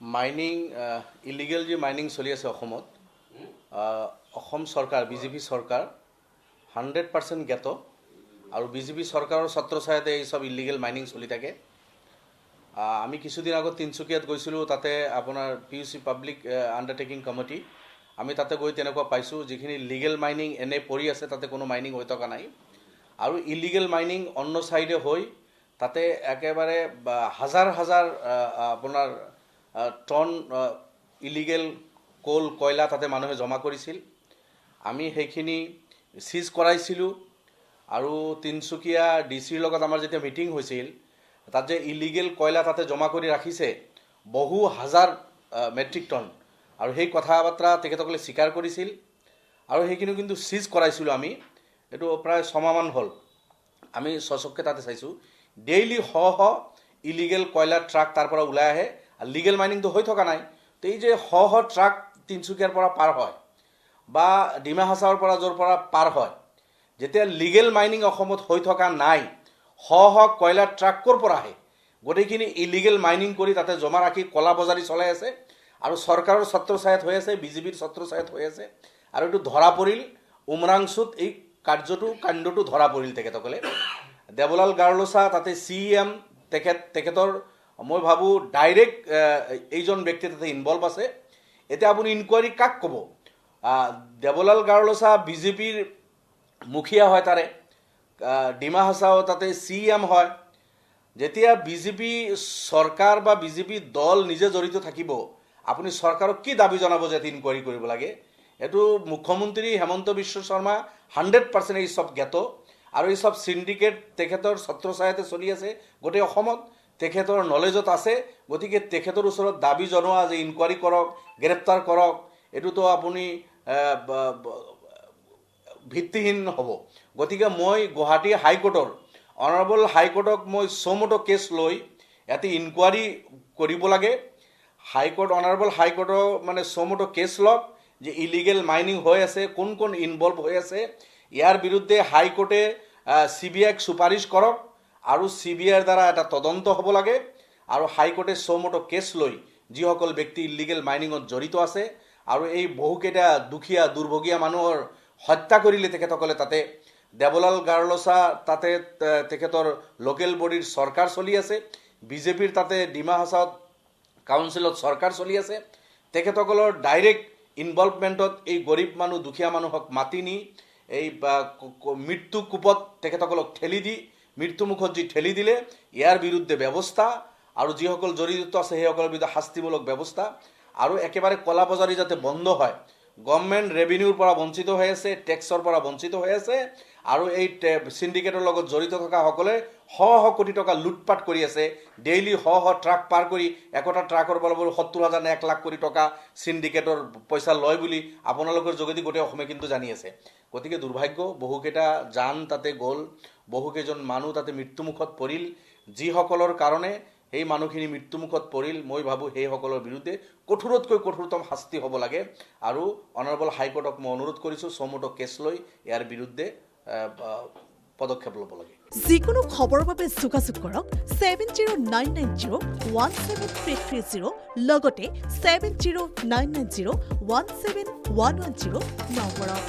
Mining illegal যে mining চলি আছে অসমত অসম চৰকাৰ বিজেপি চৰকাৰ 100% জ্ঞাত আৰু বিজেপি চৰকাৰৰ ছত্ৰছায়াতে এই সব ইলিগেল মাইনিং চলি থাকে। আমি কিছুদিন আগত তিনচুকীয়াত গৈছিলোঁ, তাতে আপোনাৰ PUC পাব্লিক আণ্ডাৰটেকিং কমিটি আমি তাতে গৈ তেনেকুৱা পাইছোঁ, যিখিনি লিগেল মাইনিং এনে পৰি আছে তাতে কোনো মাইনিং হৈ থকা নাই আৰু ইলিগেল মাইনিং অন্য সাইডে হৈ তাতে একেবাৰে হাজাৰ হাজাৰ আপোনাৰ টন ইলিগেল কোল কয়লা তাতে মানুহে জমা কৰিছিল। আমি সেইখিনি সিজ কৰাইছিলোঁ আৰু তিনচুকীয়া ডিচিৰ লগত আমাৰ যেতিয়া মিটিং হৈছিল, তাত যে ইলিগেল কয়লা তাতে জমা কৰি ৰাখিছে বহু হাজাৰ মেট্ৰিক টন, আৰু সেই কথা বাৰ্তা তেখেতসকলে স্বীকাৰ কৰিছিল আৰু সেইখিনি কিন্তু সিজ কৰাইছিলোঁ আমি। এইটো প্ৰায় 6 মাহমান হ'ল, আমি সচককৈ তাতে চাইছোঁ। ডেইলি শ শ ইলিগেল কয়লা ট্ৰাক তাৰ পৰা ওলাই আহে আৰু লিগেল মাইনিংটো হৈ থকা নাই। তো এই যে শ শ ট্ৰাক তিনচুকীয়াৰ পৰা পাৰ হয় বা ডিমা হাছাওৰ পৰা য'ৰ পৰা পাৰ হয়, যেতিয়া লিগেল মাইনিং অসমত হৈ থকা নাই, শ শ কয়লা ট্ৰাক ক'ৰ পৰা আহে? গোটেইখিনি ইলিগেল মাইনিং কৰি তাতে জমা ৰাখি কলা বজাৰী চলাই আছে আৰু চৰকাৰৰ ছত্ৰছায়াত হৈ আছে, বিজেপিৰ ছত্ৰছায়াত হৈ আছে। আৰু এইটো ধৰা পৰিল উমৰাংচুত, এই কাণ্ডটো ধৰা পৰিল তেখেতসকলে। দেৱলাল গাৰ্লছা তাতে CM তেখেতৰ মই ভাবোঁ ডাইৰেক্ট এইজন ব্যক্তি তাতে ইনভলভ আছে। এতিয়া আপুনি ইনকুৱাৰী কাক ক'ব? দেৱলাল গাৰ্লছা বিজেপিৰ মুখীয়া হয়, তাৰে ডিমা হাছাও তাতে CM হয়। যেতিয়া বিজেপি চৰকাৰ বা বিজেপি দল নিজে জড়িত থাকিব, আপুনি চৰকাৰক কি দাবী জনাব যে ইনকুৱাৰী কৰিব লাগে? এইটো মুখ্যমন্ত্ৰী হেমন্ত বিশ্ব শৰ্মা 100% এই সব জ্ঞাত আৰু এই সব সিন্ডিকেট তেখেতৰ ছত্ৰছায়াতে চলি আছে গোটেই অসমত, তেখেতৰ নলেজত আছে। গতিকে তেখেতৰ ওচৰত দাবী জনোৱা যে ইনকুৱাৰী কৰক, গ্ৰেপ্তাৰ কৰক, এইটোতো আপুনি ভিত্তিহীন হ'ব। গতিকে মই গুৱাহাটী হাইকোৰ্টৰ অনাৰেবল হাইকোৰ্টক মই চমুটো কেছ লৈ ইয়াতে ইনকুৱাৰী কৰিব লাগে। অনাৰেবল হাইকোৰ্টৰ মানে চমুটো কেছ লওক যে ইলিগেল মাইনিং হৈ আছে, কোন কোন ইনভলভ হৈ আছে, ইয়াৰ বিৰুদ্ধে হাইকোৰ্টে CBIক সুপাৰিশ কৰক আৰু CBIৰ দ্বাৰা এটা তদন্ত হ'ব লাগে আৰু হাইকোৰ্টে চমুটো কেছ লৈ যিসকল ব্যক্তি ইলিগেল মাইনিঙত জড়িত আছে আৰু এই বহুকেইটা দুখীয়া দুৰ্ভগীয়া মানুহৰ হত্যা কৰিলে তেখেতসকলে। তাতে দেৱলাল গাৰ্লছা তাতে তেখেতৰ লোকেল বডিৰ চৰকাৰ চলি আছে, বিজেপিৰ তাতে ডিমা হাছাওত কাউন্সিলত চৰকাৰ চলি আছে। তেখেতসকলৰ ডাইৰেক্ট ইনভলভমেণ্টত এই গৰীব মানুহ দুখীয়া মানুহক মাতি নি এই মৃত্যু কোপত তেখেতসকলক ঠেলি দি মৃত্যুমুখত যি ঠেলি দিলে, ইয়াৰ বিৰুদ্ধে ব্যৱস্থা আৰু যিসকল জড়িত আছে সেইসকলৰ বিৰুদ্ধে শাস্তিমূলক ব্যৱস্থা আৰু একেবাৰে কলা বজাৰী যাতে বন্ধ হয়। গভৰ্ণমেণ্ট ৰেভিনিউৰ পৰা বঞ্চিত হৈ আছে, টেক্সৰ পৰা বঞ্চিত হৈ আছে আৰু এই সিন্ডিকেটৰ লগত জড়িত থকাসকলে শ শ কোটি টকা লুটপাট কৰি আছে। ডেইলি শ শ ট্ৰাক পাৰ কৰি একোটা ট্ৰাকৰ বলবৎ 70,000 1 লাখ কোটি টকা সিন্ডিকেটৰ পইচা লয় বুলি আপোনালোকৰ যোগেদি গোটেই অসমে কিন্তু জানি আছে। গতিকে দুৰ্ভাগ্য, বহুকেইটা জান তাতে গ'ল, বহুকেইজন মানুহ তাতে মৃত্যুমুখত পৰিল। যিসকলৰ কাৰণে সেই মানুহখিনি মৃত্যুমুখত পৰিল, মই ভাবোঁ সেইসকলৰ বিৰুদ্ধে কঠোৰতকৈ কঠোৰতম শাস্তি হ'ব লাগে আৰু অনাৰেবল হাইকোৰ্টক মই অনুৰোধ কৰিছোঁ চমুটো কেছ লৈ ইয়াৰ বিৰুদ্ধে পদক্ষেপ ল'ব লাগে। যিকোনো খবৰৰ বাবে যোগাযোগ কৰক 7099017330 লগতে 7099017110 নম্বৰত।